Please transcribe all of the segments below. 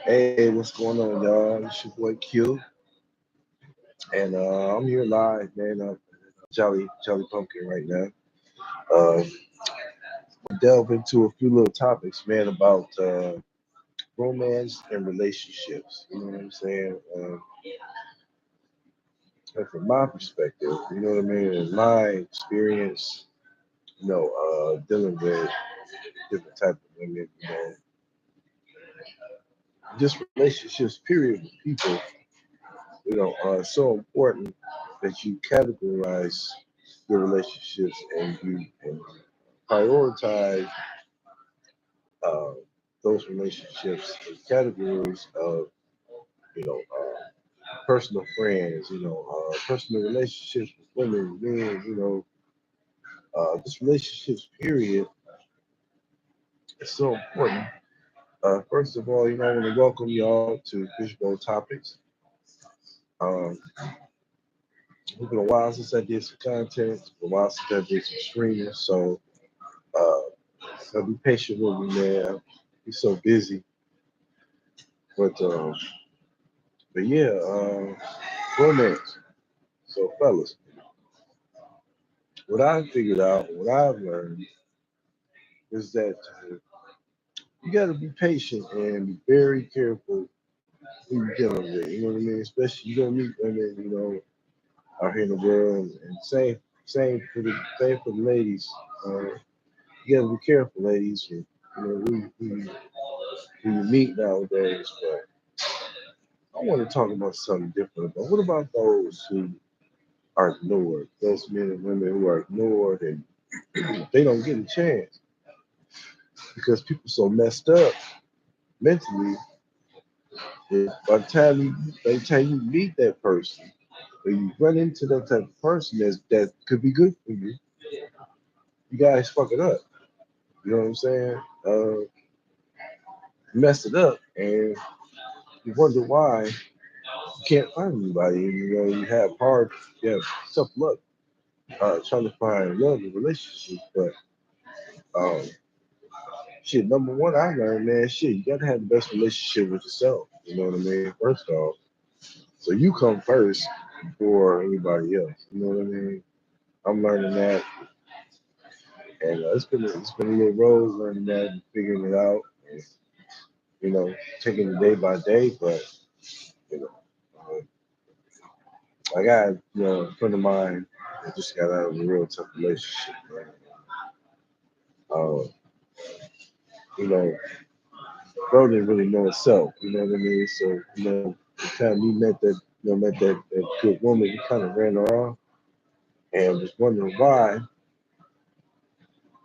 Hey, what's going on, y'all? It's your boy Q, and I'm here live, man. Jolly Pumpkin right now. Uh, delve into a few little topics, man, about romance and relationships. You know what I'm saying? And from my perspective, you know what I mean, in my experience, dealing with different type of women, just relationships, period, with people, so important that you categorize your relationships and prioritize uh, those relationships in categories of personal friends, personal relationships with women, men, just relationships. Period is so important. First of all, I want to welcome y'all to Fishbowl Topics. Um, it's been a while since I did some content. It's been a while since I did some streaming, so uh, be patient with me, man. Be so busy, but but yeah, romance. So, fellas, what I figured out, what I've learned is that you got to be patient and be very careful who you're dealing with. You know what I mean? Especially you don't meet women, out here in the world, and same for the ladies. You got to be careful, ladies, who you meet nowadays. But I want to talk about something different. But what about those who are ignored? Those men and women who are ignored and they don't get a chance because people so messed up mentally. By the time you meet that person, or you run into that type of person that could be good for you, you guys fuck it up. You know what I'm saying? Mess it up, and you wonder why you can't find anybody. You have tough luck trying to find love and relationships. But um, shit, number one, I learned, man, shit, you gotta have the best relationship with yourself. You know what I mean? First off, so you come first before anybody else. You know what I mean? I'm learning that, and it's been a little road learning that and figuring it out, and taking it day by day. But you know, I got a friend of mine that just got out of a real tough relationship, man. Um, you know, bro didn't really know himself. You know what I mean? So the time he met that good woman, he kind of ran her off and was wondering why.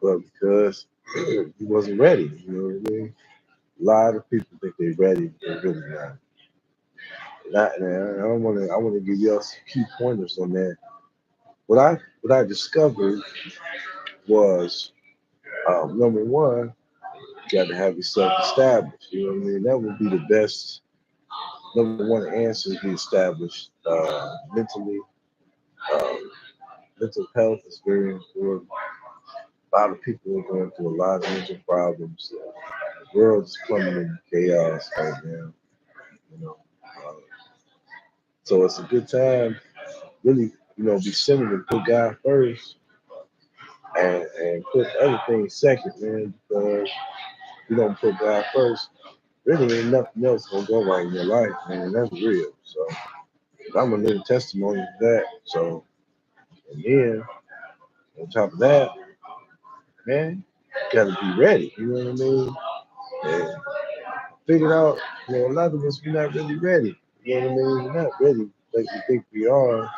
But because he wasn't ready. You know what I mean? A lot of people think they're ready, they're really not. And I want to give y'all some key pointers on that. What I discovered was number one, you got to have yourself established. You know what I mean? That would be the best number one answer to be established mentally. Um, Mental health is very important. A lot of people are going through a lot of mental problems. The world is plummeting in chaos right now. You know, uh, so it's a good time, really, be centered and put God first, and put other things second, man. Because if you don't put God first, really ain't nothing else gonna go right in your life, man. That's real. So I'm a little testimony to that. So and then on top of that, man, you gotta be ready. You know what I mean? And figure out, a lot of us we're not really ready. You know what I mean? We're not ready like we think we are.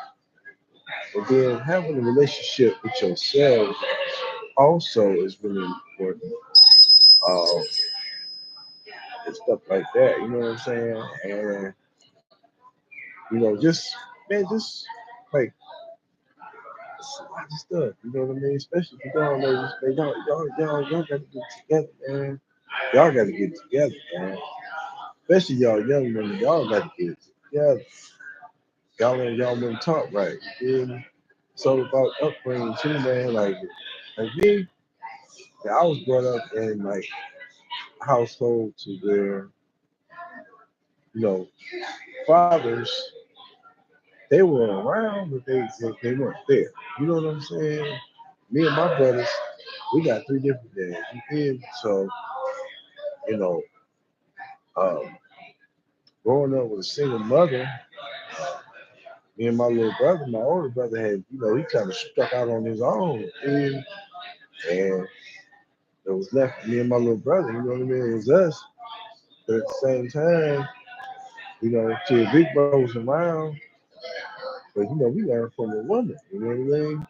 But then having a relationship with yourself also is really important. Um, and stuff like that. You know what I'm saying? And just man, just like it's a lot of stuff. You know what I mean? Especially for y'all ladies, man, y'all got to get together, man. Y'all got to get together, man. Especially y'all young women, y'all got to get together. Y'all want to talk right. You feel me? It's all about upbringing too, man. Like me, I was brought up in like a household to where you know, fathers, they were around, but they weren't there. You know what I'm saying? Me and my brothers, we got three different dads. You feel me? So, you know, um, growing up with a single mother, me and my little brother, my older brother had, he kind of struck out on his own. You feel me? And it was left me and my little brother, you know what I mean? It was us. But at the same time, till Big Bro was around, but we learned from a woman, you know what I mean?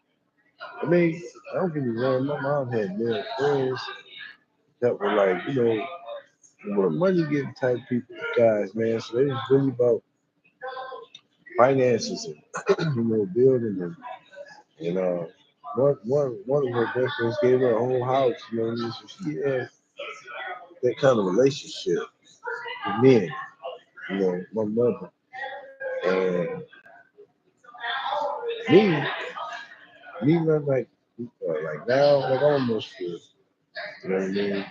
I mean, I don't get me wrong, my mom had male friends that were like, more money getting type people, guys, man. So it was really about finances and building and one of her best friends gave her a whole house, you know what I mean? So she had that kind of relationship with men, my mother. And me, not like now, like I'm almost good. You know what I mean?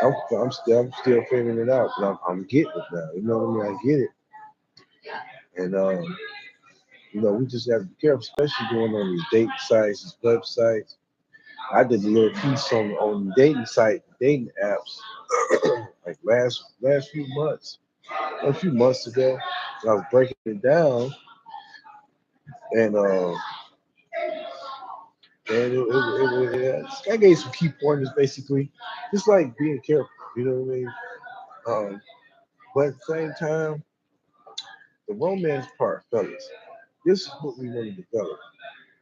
I'm still figuring it out, but I'm getting it now. You know what I mean? I get it, and we just have to be careful, especially going on these dating sites, these websites. I did a little piece on the dating site, dating apps, like last few months, a few months ago. And I was breaking it down, and I gave some key pointers, basically, just like being careful. You know what I mean? But at the same time, the romance part, fellas, this is what we want to develop.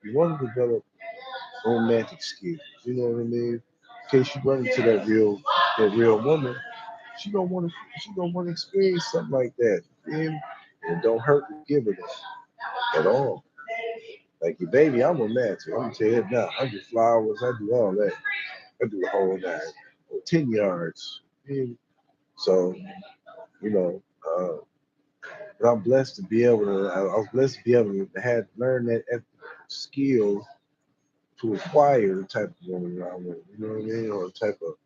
We want to develop romantic skills. You know what I mean? In case you run into that real woman, she gonna want to experience something like that. You feel me? And it don't hurt to give her that at all. Like your baby, I'm romantic. I'm gonna tell you that now. I do flowers, I do all that. I do the whole nine, 10 yards. You feel me? So, you know, but I'm blessed to be able to. I was blessed to be able to have learn that skill to acquire the type of woman I want. You know what I mean? Or the type of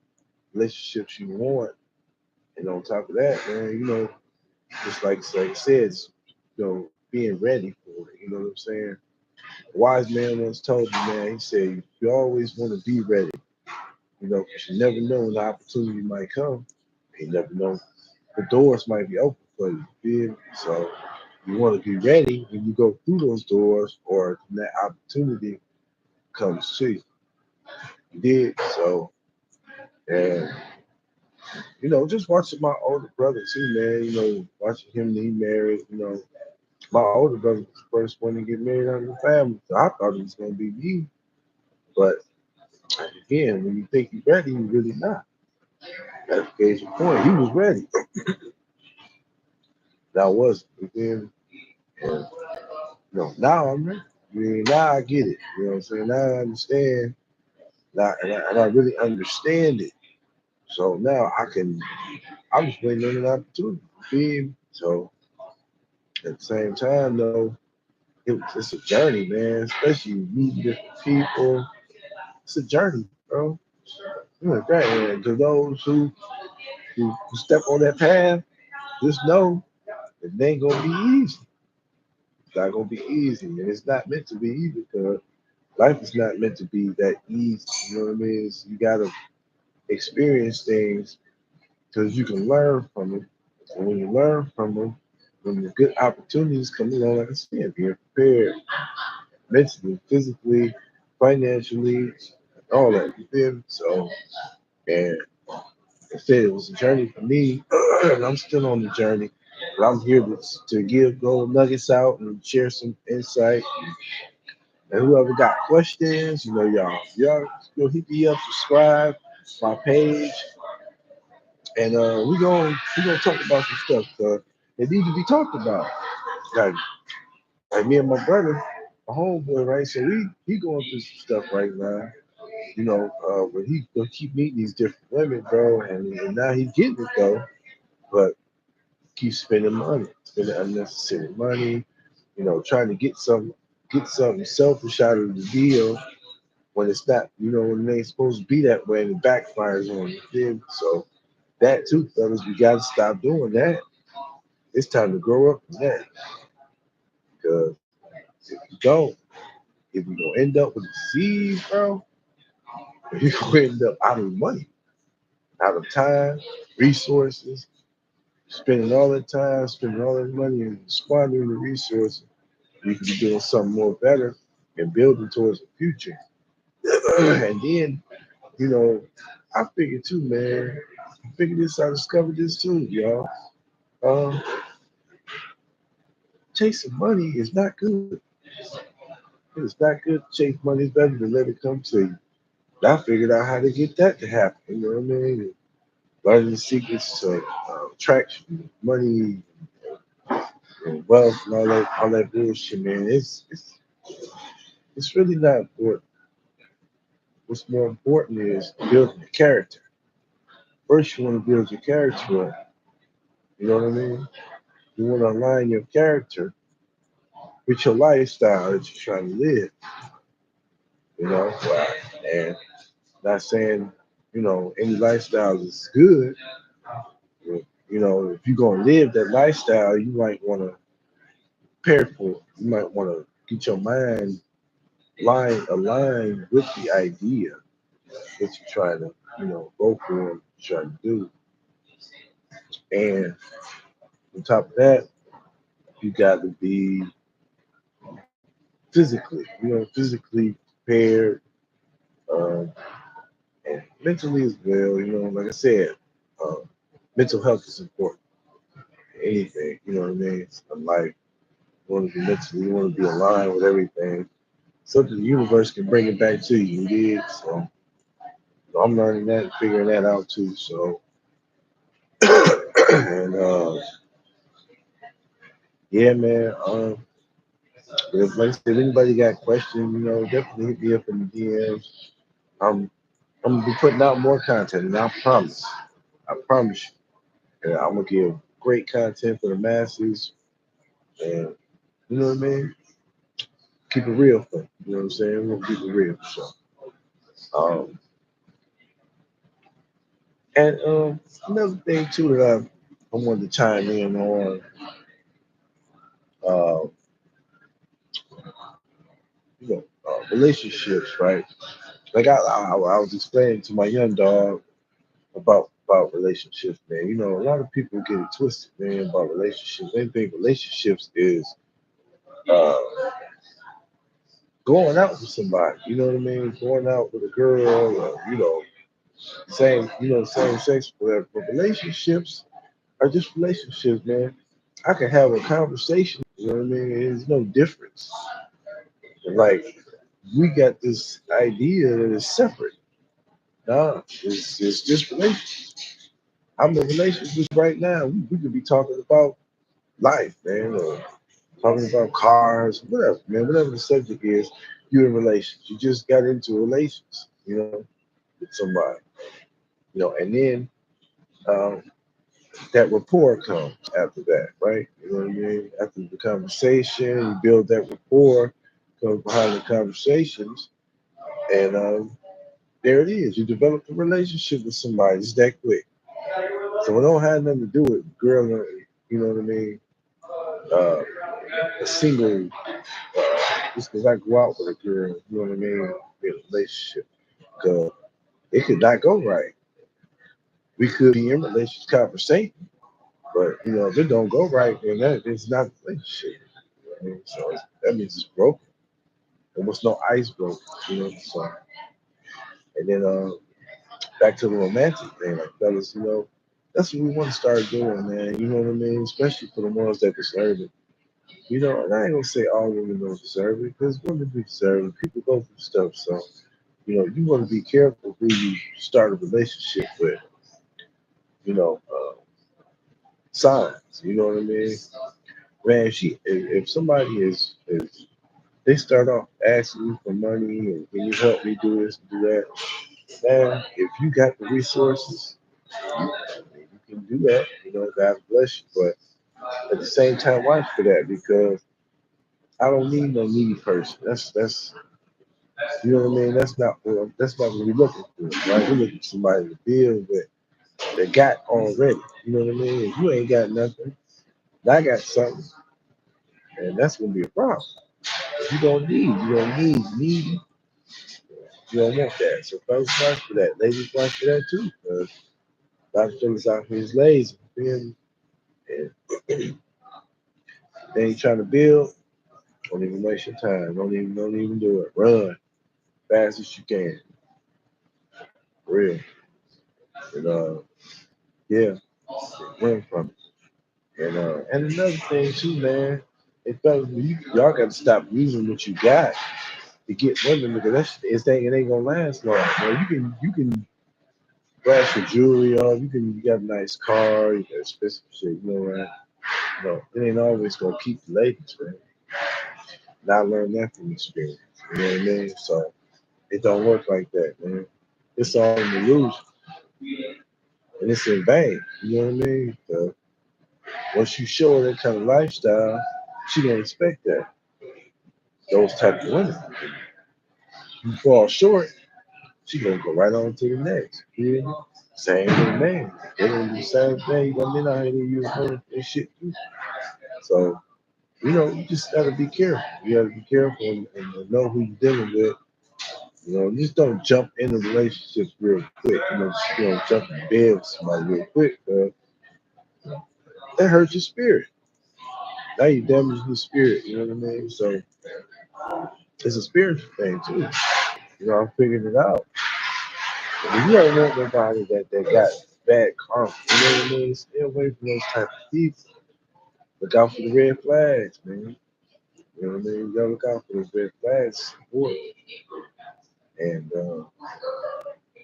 relationships you want. And on top of that, man, just like I said, being ready for it. You know what I'm saying? A wise man once told me, man, he said, you always want to be ready, because you never know when the opportunity might come. You never know. The doors might be open for you. You feel me? So you want to be ready when you go through those doors or when that opportunity comes to you. You did. So, and, just watching my older brother too, man, watching him, he married, my older brother was the first one to get married out of the family. So I thought it was going to be me. But again, when you think you're ready, you're really not. That's the case in point. He was ready. I wasn't. You feel me? And, now I'm ready. I mean, now I get it. You know what I'm saying? Now I understand. Now, and I really understand it. So now I'm just waiting on an opportunity. You feel me? So at the same time, though, it's a journey, man. Especially meeting different people. It's a journey, bro. Great. And to those who step on that path, just know it ain't gonna be easy. It's not gonna be easy, and it's not meant to be either. Because life is not meant to be that easy. You know what I mean? You gotta experience things because you can learn from them. And when you learn from them, when the good opportunities come along, like I said, being prepared mentally, physically, financially, all that. You feel me? So, and I said it was a journey for me, and I'm still on the journey. But I'm here to give gold nuggets out and share some insight. And whoever got questions, y'all hit me up, subscribe my page, and we gonna talk about some stuff. It need to be talked about. Like, like me and my brother, a homeboy, right? So he going through some stuff right now. But he gonna keep meeting these different women, bro, and now he's getting it though. But keep spending unnecessary money, trying to get something selfish out of the deal when it's not, when it ain't supposed to be that way and it backfires on you. So that too, fellas, we gotta stop doing that. it's time to grow up from that. Because if you don't, if you're gonna end up with a disease, bro, you're gonna end up out of money, out of time, resources, spending all that time, spending all that money, and squandering the resources. You could be doing something more better and building towards the future. And then, you know, I figured too, man. I figured this, I discovered this too, y'all. Um, Chasing money is not good. It's not good to chase money. It's better to let it come to you. I figured out how to get that to happen. You know what I mean? Learning the secrets to attraction, money, and wealth, and all that bullshit, man. It's really not important. What's more important is building the character. First, you want to build your character up. You know what I mean? You want to align your character with your lifestyle that you're trying to live. You know, and not saying any lifestyle is good. You know, if you're gonna live that lifestyle, you might want to prepare for it. You might want to get your mind aligned with the idea that you're trying to go for and trying to do. And on top of that, you got to be physically prepared, um, and mentally as well. You know, like I said, uh, mental health is important. Anything, you know what I mean? It's life. You want to be mentally, you want to be aligned with everything. So that the universe can bring it back to you. You did. So I'm learning that and figuring that out too. So and yeah, man. If, like I said, if anybody got questions, definitely hit me up in the DMs. I'm I'm gonna be putting out more content, and I promise. I promise you. And I'm gonna give great content for the masses, and you know what I mean. Keep it real for you. You know what I'm saying? We're gonna keep it real. So, um, and another thing too that I wanted to chime in on, uh, relationships, right? Like I was explaining to my young dog about relationships, man. You know, a lot of people get it twisted, man, about relationships. They think relationships is uh, going out with somebody. You know what I mean? Going out with a girl, or same sex, whatever. But relationships are just relationships, man. I can have a conversation. You know what I mean? There's no difference. Like we got this idea that is separate. Nah, it's just relationships. I'm in a relationship right now. We could be talking about life, man, or talking about cars, whatever, man, whatever the subject is. You're in relations. You just got into relations, with somebody, and then um, that rapport comes after that, right? You know what I mean? After the conversation, you build that rapport, comes behind the conversations, and there it is. You develop a relationship with somebody. It's that quick. So it don't have nothing to do with girl, you know what I mean? Uh, a single, just because I go out with a girl, you know what I mean? In a relationship. Because it could not go right. We could be in relationship conversation, but if it don't go right, then that it's not a relationship. You know what I mean? So that means it's broken. There was no ice broken, So and then back to the romantic thing, like fellas, that's what we want to start doing, man. You know what I mean? Especially for the ones that deserve it. And I ain't gonna say all women don't deserve it, because women do deserve it. People go through stuff, so you want to be careful who you start a relationship with. Signs. You know what I mean? Man, if somebody is they start off asking you for money and can you help me do this and do that, man, if you got the resources, you can do that. God bless you. But at the same time, watch for that, because I don't need no needy person. That's you know what I mean. That's not what we're looking for, right? We're looking for somebody to build with that got already. You know what I mean? If you ain't got nothing, I got something, and that's gonna be a problem. You you don't want that. So fellas watch for that. Ladies watch for that too. A lot of fellas out here is lazy. Man. And they ain't trying to build. Don't even waste your time. Don't even do it. Run fast as you can. For real. And yeah, run from it. And another thing too, man. It fellas, y'all got to stop using what you got to get women because it ain't gonna last long. Man. You can flash your jewelry on. You got a nice car. You got expensive shit. You know, right? No, it ain't always gonna keep the ladies, man. And I learned that from experience. You know what I mean? So it don't work like that, man. It's all an illusion, and it's in vain. You know what I mean? Once you show her that kind of lifestyle, she don't expect that. Those type of women. You fall short, she gonna go right on to the next. You know? Same with men. They gonna do the same thing. You got men out here that use women and shit too. So you just gotta be careful. You gotta be careful and know who you're dealing with. Just don't jump into relationships real quick. Just jump in bed with somebody real quick. That hurts your spirit. Now you damage your spirit. You know what I mean? So it's a spiritual thing too. I'm figuring it out. If you don't want nobody that got bad karma, you know what I mean? Stay away from those type of people. Look out for the red flags, man. You know what I mean? You gotta look out for those red flags. And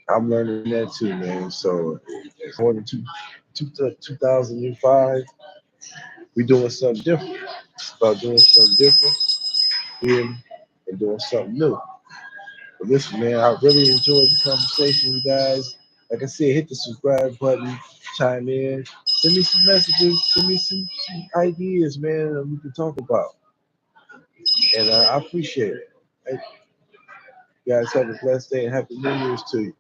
I'm learning that too, man. So it's more than 2005. We doing something different. It's about doing something different here and doing something new. But listen, man, I really enjoyed the conversation, you guys. Like I said, hit the subscribe button, chime in, send me some messages, send me some ideas, man, that we can talk about. And I appreciate it. Hey, you guys have a blessed day and happy New Year's to you.